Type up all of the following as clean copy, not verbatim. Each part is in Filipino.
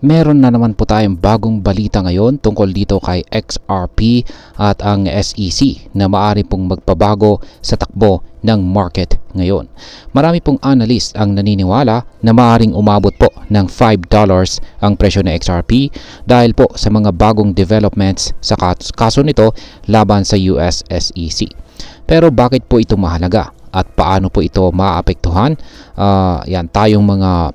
Meron na naman po tayong bagong balita ngayon tungkol dito kay XRP at ang SEC na maaari pong magpabago sa takbo ng market ngayon. Marami pong analyst ang naniniwala na maaaring umabot po ng $5 ang presyo ng XRP dahil po sa mga bagong developments sa kaso nito laban sa US SEC. Pero bakit po ito mahalaga at paano po ito maapektuhan? Yan tayong mga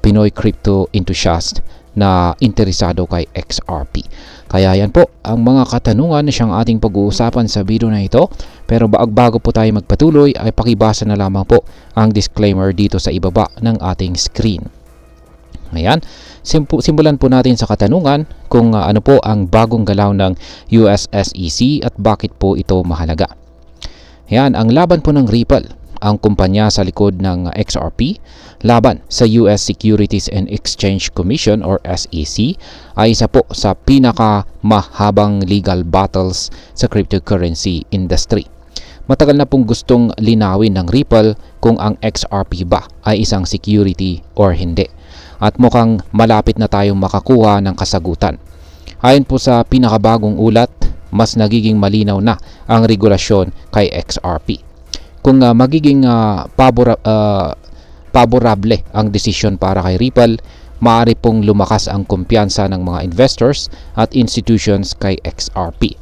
Pinoy crypto enthusiast na interesado kay XRP. Kaya yan po ang mga katanungan na siyang ating pag-uusapan sa video na ito. Pero bago po tayo magpatuloy ay pakibasa na lamang po ang disclaimer dito sa ibaba ng ating screen. Ayan, simulan po natin sa katanungan kung ano po ang bagong galaw ng US SEC at bakit po ito mahalaga. Ayan, ang laban po ng Ripple, ang kumpanya sa likod ng XRP, laban sa US Securities and Exchange Commission or SEC ay isa po sa pinakamahabang legal battles sa cryptocurrency industry. Matagal na pong gustong linawin ng Ripple kung ang XRP ba ay isang security or hindi. At mukhang malapit na tayong makakuha ng kasagutan. Ayon po sa pinakabagong ulat, mas nagiging malinaw na ang regulasyon kay XRP. Kung magiging paborable ang desisyon para kay Ripple, maaari pong lumakas ang kumpiyansa ng mga investors at institutions kay XRP.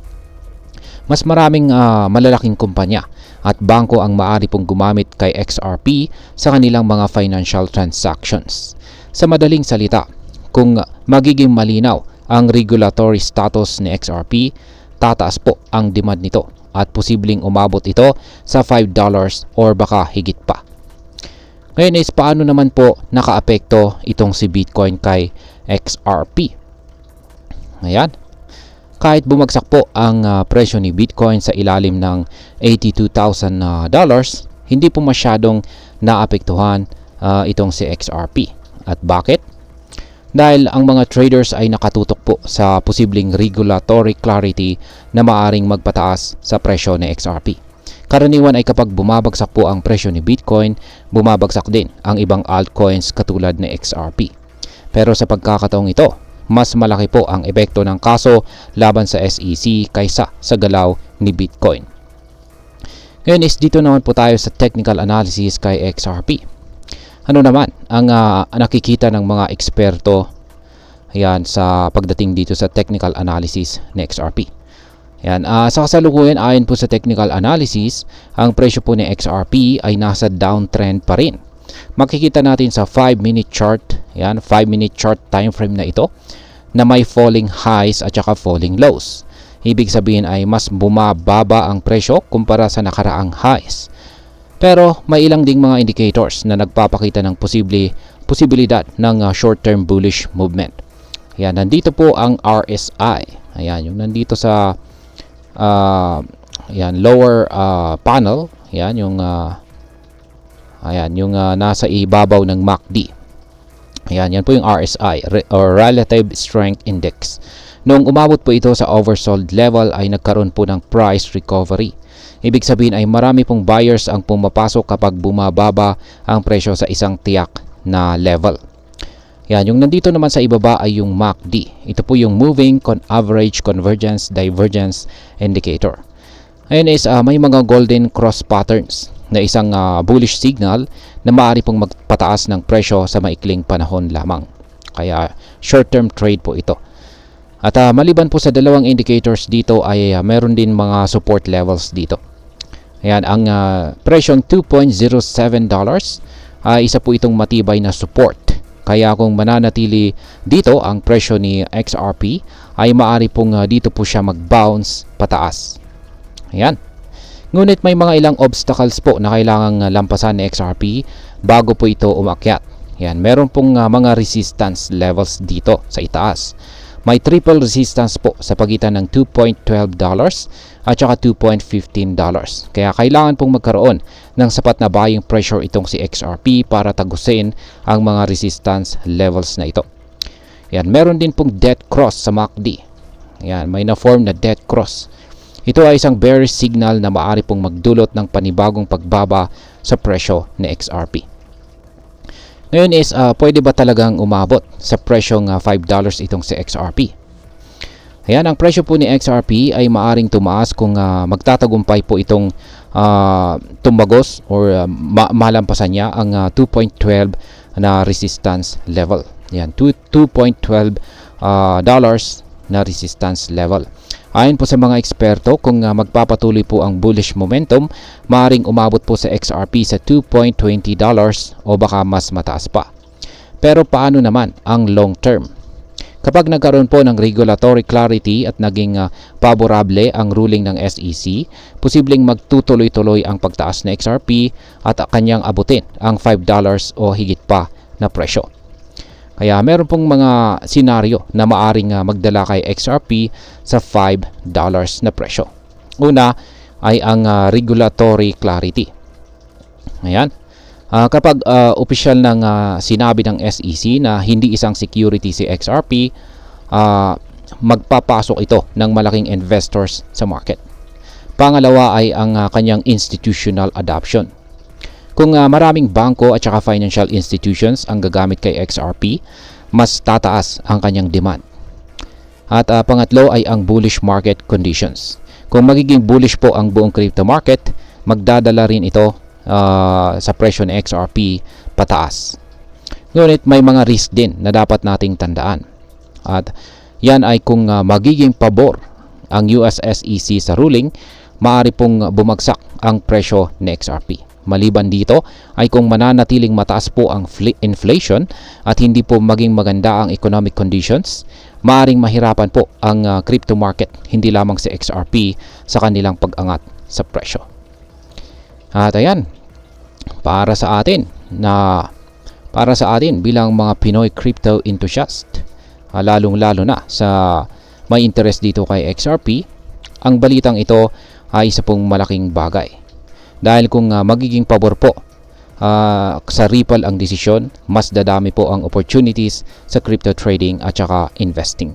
Mas maraming malalaking kumpanya at bangko ang maaari pong gumamit kay XRP sa kanilang mga financial transactions. Sa madaling salita, kung magiging malinaw ang regulatory status ni XRP, tataas po ang demand nito at posibleng umabot ito sa $5 or baka higit pa. Ngayon is paano naman po nakaapekto itong si Bitcoin kay XRP? Ayan. Kahit bumagsak po ang presyo ni Bitcoin sa ilalim ng $82,000, hindi po masyadong naapektuhan itong si XRP. At bakit? Dahil ang mga traders ay nakatutok po sa posibleng regulatory clarity na maaring magpataas sa presyo ng XRP. Karaniwan ay kapag bumabagsak po ang presyo ni Bitcoin, bumabagsak din ang ibang altcoins katulad ng XRP. Pero sa pagkakataong ito, mas malaki po ang epekto ng kaso laban sa SEC kaysa sa galaw ni Bitcoin. Ngayon is dito naman po tayo sa technical analysis kay XRP. Ano naman ang nakikita ng mga eksperto ayan, sa pagdating dito sa technical analysis ng XRP? Ayan, sa kasalukuyan ayon po sa technical analysis, ang presyo po ng XRP ay nasa downtrend pa rin. Makikita natin sa 5-minute chart, ayan, 5-minute chart time frame na ito na may falling highs at saka falling lows. Ibig sabihin ay mas bumababa ang presyo kumpara sa nakaraang highs. Pero may ilang ding mga indicators na nagpapakita ng posibilidad ng short-term bullish movement. Ayan, nandito po ang RSI. Ayan, yung nandito sa ayan, lower panel. Ayan, yung nasa ibabaw ng MACD. Ayan, yan po yung RSI or Relative Strength Index. Noong umabot po ito sa oversold level ay nagkaroon po ng price recovery. Ibig sabihin ay marami pong buyers ang pumapasok kapag bumababa ang presyo sa isang tiyak na level. Yan, yung nandito naman sa ibaba ay yung MACD. Ito po yung Moving Average Convergence Divergence Indicator. Ayun is may mga golden cross patterns na isang bullish signal na maaari pong magpataas ng presyo sa maikling panahon lamang. Kaya short-term trade po ito. At maliban po sa dalawang indicators dito ay meron din mga support levels dito. Ayan, ang presyong $2.07 ay isa po itong matibay na support. Kaya kung mananatili dito ang presyo ni XRP ay maaari pong dito po siya mag-bounce pataas. Ayan. Ngunit may mga ilang obstacles po na kailangang lampasan ni XRP bago po ito umakyat. Ayan, meron pong mga resistance levels dito sa itaas. May triple resistance po sa pagitan ng $2.12 at saka $2.15. Kaya kailangan pong magkaroon ng sapat na buying pressure itong si XRP para tagusin ang mga resistance levels na ito. Yan, meron din pong dead cross sa MACD. Yan, may na-form na dead cross. Ito ay isang bearish signal na maaari pong magdulot ng panibagong pagbaba sa presyo ni XRP. Ngayon is pwede ba talagang umabot sa presyong $5 itong si XRP? Ayan, ang presyo po ni XRP ay maaring tumaas kung magtatagumpay po itong tumbagos or malampasan niya ang 2.12 na resistance level. Ayan, 2.12 dollars na resistance level. Ayon po sa mga eksperto, kung magpapatuloy po ang bullish momentum, maaaring umabot po sa XRP sa $2.20 o baka mas mataas pa. Pero paano naman ang long term? Kapag nagkaroon po ng regulatory clarity at naging favorable ang ruling ng SEC, posibleng magtutuloy-tuloy ang pagtaas na XRP at kanyang abutin ang $5 o higit pa na presyo. Kaya meron pong mga senaryo na maaring magdala kay XRP sa $5 na presyo. Una ay ang regulatory clarity. Ayan. Kapag opisyal ng sinabi ng SEC na hindi isang security si XRP, magpapasok ito ng malaking investors sa market. Pangalawa ay ang kanyang institutional adoption. Kung maraming bangko at saka financial institutions ang gagamit kay XRP, mas tataas ang kanyang demand. At pangatlo ay ang bullish market conditions. Kung magiging bullish po ang buong crypto market, magdadala rin ito sa presyo ng XRP pataas. Ngunit may mga risk din na dapat nating tandaan. At yan ay kung magiging pabor ang US SEC sa ruling, maaari pong bumagsak ang presyo ng XRP. Maliban dito ay kung mananatiling mataas po ang inflation at hindi po maging maganda ang economic conditions, maaring mahirapan po ang crypto market, hindi lamang sa XRP, sa kanilang pag-angat sa presyo. At ayan, para sa atin bilang mga Pinoy crypto enthusiast, lalong-lalo na sa may interest dito kay XRP, ang balitang ito ay isa pong malaking bagay. Dahil kung magiging pabor po sa Ripple ang desisyon, mas dadami po ang opportunities sa crypto trading at saka investing.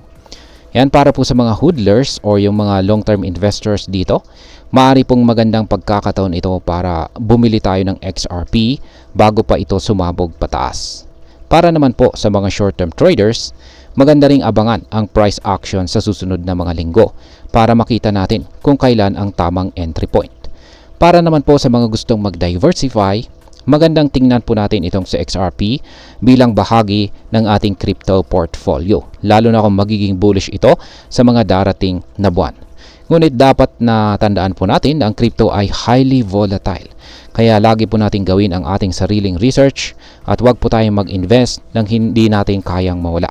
Yan, para po sa mga hodlers or yung mga long-term investors dito, maaari pong magandang pagkakataon ito para bumili tayo ng XRP bago pa ito sumabog pataas. Para naman po sa mga short-term traders, maganda ring abangan ang price action sa susunod na mga linggo para makita natin kung kailan ang tamang entry point. Para naman po sa mga gustong mag-diversify, magandang tingnan po natin itong sa XRP bilang bahagi ng ating crypto portfolio, lalo na kung magiging bullish ito sa mga darating na buwan. Ngunit dapat na tandaan po natin na ang crypto ay highly volatile, kaya lagi po natin gawin ang ating sariling research at huwag po tayong mag-invest nang hindi natin kayang mawala.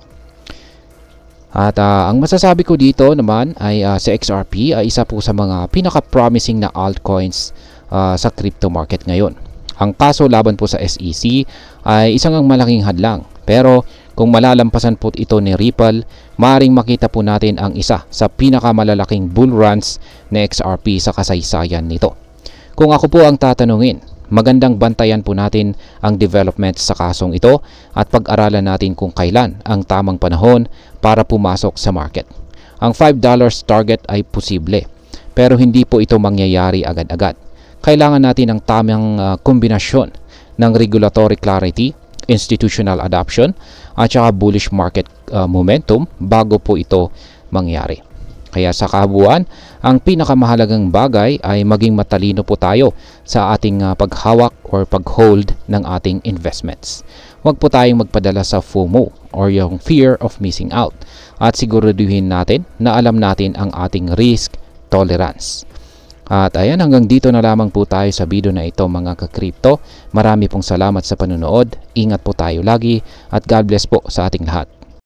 At ang masasabi ko dito naman ay sa XRP ay isa po sa mga pinaka-promising na altcoins sa crypto market ngayon. Ang kaso laban po sa SEC ay isang malaking hadlang. Pero kung malalampasan po ito ni Ripple, maaaring makita po natin ang isa sa pinakamalalaking bull runs na XRP sa kasaysayan nito. Kung ako po ang tatanungin, magandang bantayan po natin ang development sa kasong ito at pag-aralan natin kung kailan ang tamang panahon para pumasok sa market. Ang $5 target ay posible, pero hindi po ito mangyayari agad-agad. Kailangan natin ang tamang kombinasyon ng regulatory clarity, institutional adoption at saka bullish market momentum bago po ito mangyari. Kaya sa kabuuan, ang pinakamahalagang bagay ay maging matalino po tayo sa ating paghawak or pag-hold ng ating investments. Huwag po tayong magpadala sa FOMO or yung fear of missing out, at siguraduhin natin na alam natin ang ating risk tolerance. At ayan, hanggang dito na lamang po tayo sa video na ito mga ka-crypto. Marami pong salamat sa panonood. Ingat po tayo lagi at God bless po sa ating lahat.